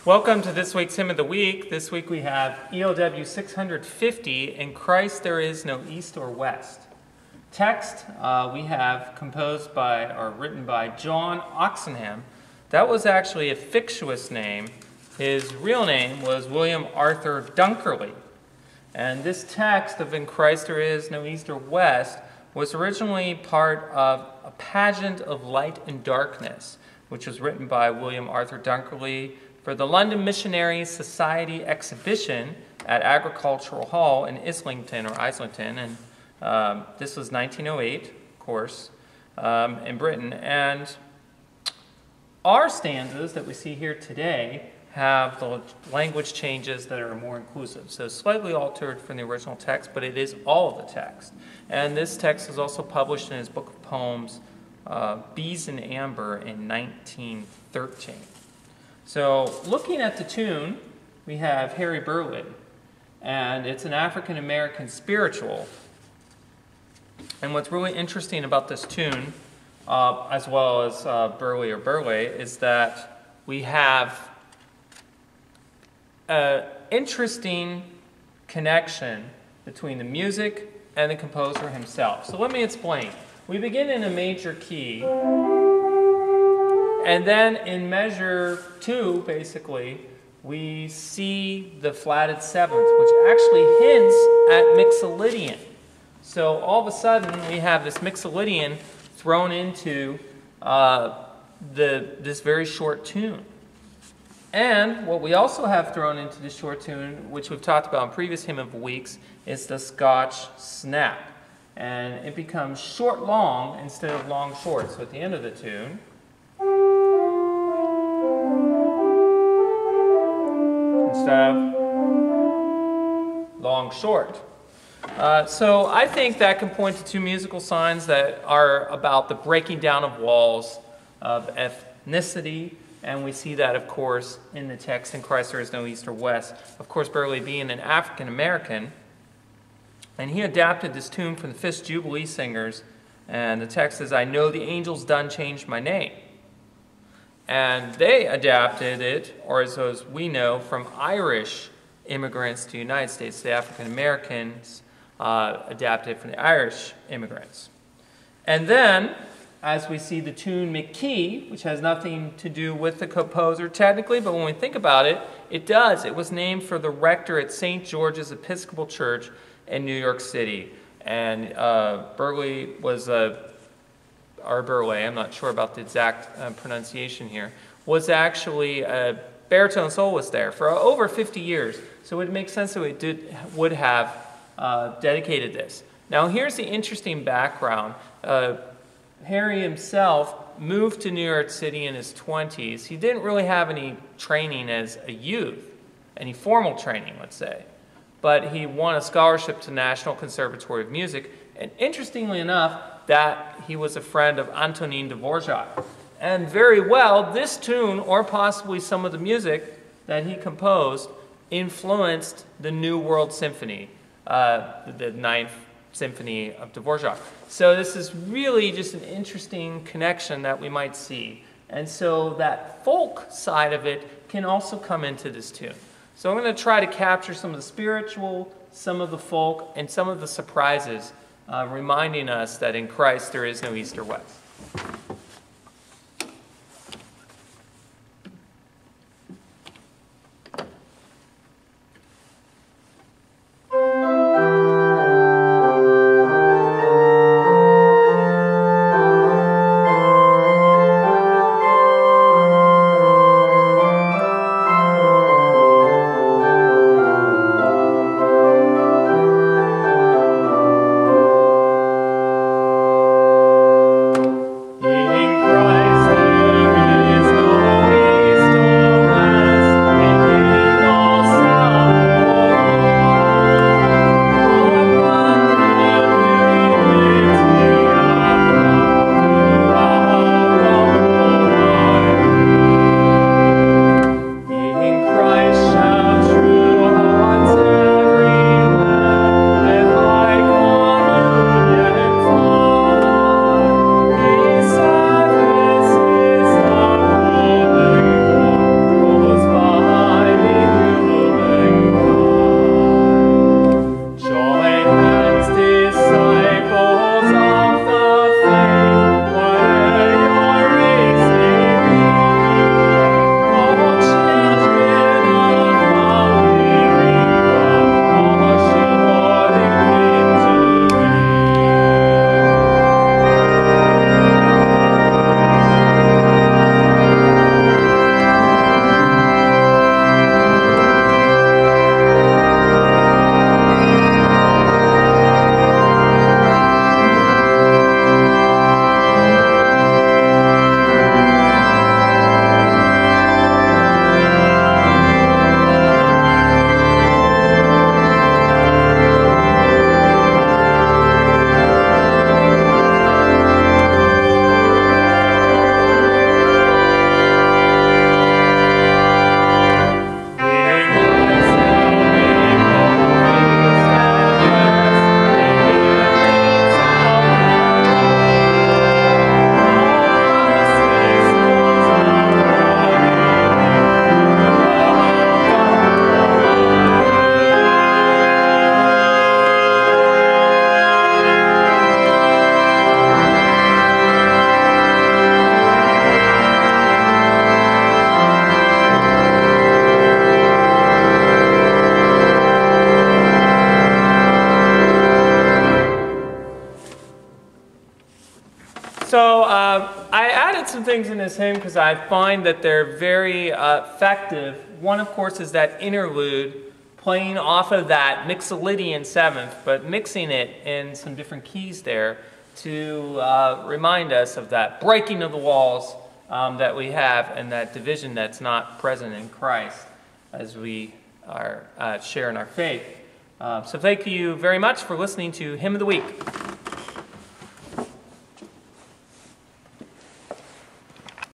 Welcome to this week's Hymn of the Week. This week we have ELW 650, "In Christ There Is No East or West." Text we have composed by, or written by, John Oxenham. That was actually a fictitious name. His real name was William Arthur Dunkerley. And this text of "In Christ There Is No East or West" was originally part of a pageant of light and darkness, which was written by William Arthur Dunkerley for the London Missionary Society exhibition at Agricultural Hall in Islington, and this was 1908, of course, in Britain. And our stanzas that we see here today have the language changes that are more inclusive. So slightly altered from the original text, but it is all of the text. And this text was also published in his book of poems, Bees in Amber, in 1913. So looking at the tune, we have Harry Burleigh, and it's an African-American spiritual. And what's really interesting about this tune, as well as Burleigh, is that we have an interesting connection between the music and the composer himself. So let me explain. We begin in a major key, and then in measure 2, basically, we see the flatted seventh, which actually hints at mixolydian. So all of a sudden, we have this mixolydian thrown into this very short tune. And what we also have thrown into this short tune, which we've talked about in previous Hymn of the Weeks, is the Scotch snap. And it becomes short-long instead of long-short. So at the end of the tune, instead of long-short. So I think that can point to two musical signs that are about the breaking down of walls of ethnicity, and we see that, of course, in the text, "In Christ There Is No East or West." Of course, Burleigh being an African-American, and he adapted this tune from the Fisk Jubilee Singers, and the text is, "I know the angels done changed my name." And they adapted it, or as we know, from Irish immigrants to the United States. The African Americans adapted it from the Irish immigrants. And then, as we see the tune "McKee," which has nothing to do with the composer technically, but when we think about it, it does. It was named for the rector at St. George's Episcopal Church in New York City. And Burleigh was Burleigh, I'm not sure about the exact pronunciation here, was actually a baritone soloist there for over 50 years. So it makes sense that we would have dedicated this. Now here's the interesting background. Harry himself moved to New York City in his 20s. He didn't really have any training as a youth, any formal training, let's say. But he won a scholarship to National Conservatory of Music, and interestingly enough, that he was a friend of Antonin Dvorak. And very well, this tune, or possibly some of the music that he composed, influenced the New World Symphony, the Ninth Symphony of Dvorak. So this is really just an interesting connection that we might see. And so that folk side of it can also come into this tune. So I'm going to try to capture some of the spiritual, some of the folk, and some of the surprises, reminding us that in Christ there is no east or west. So I added some things in this hymn because I find that they're very effective. One, of course, is that interlude, playing off of that Mixolydian seventh, but mixing it in some different keys there to remind us of that breaking of the walls that we have and that division that's not present in Christ as we are sharing our faith. So thank you very much for listening to Hymn of the Week.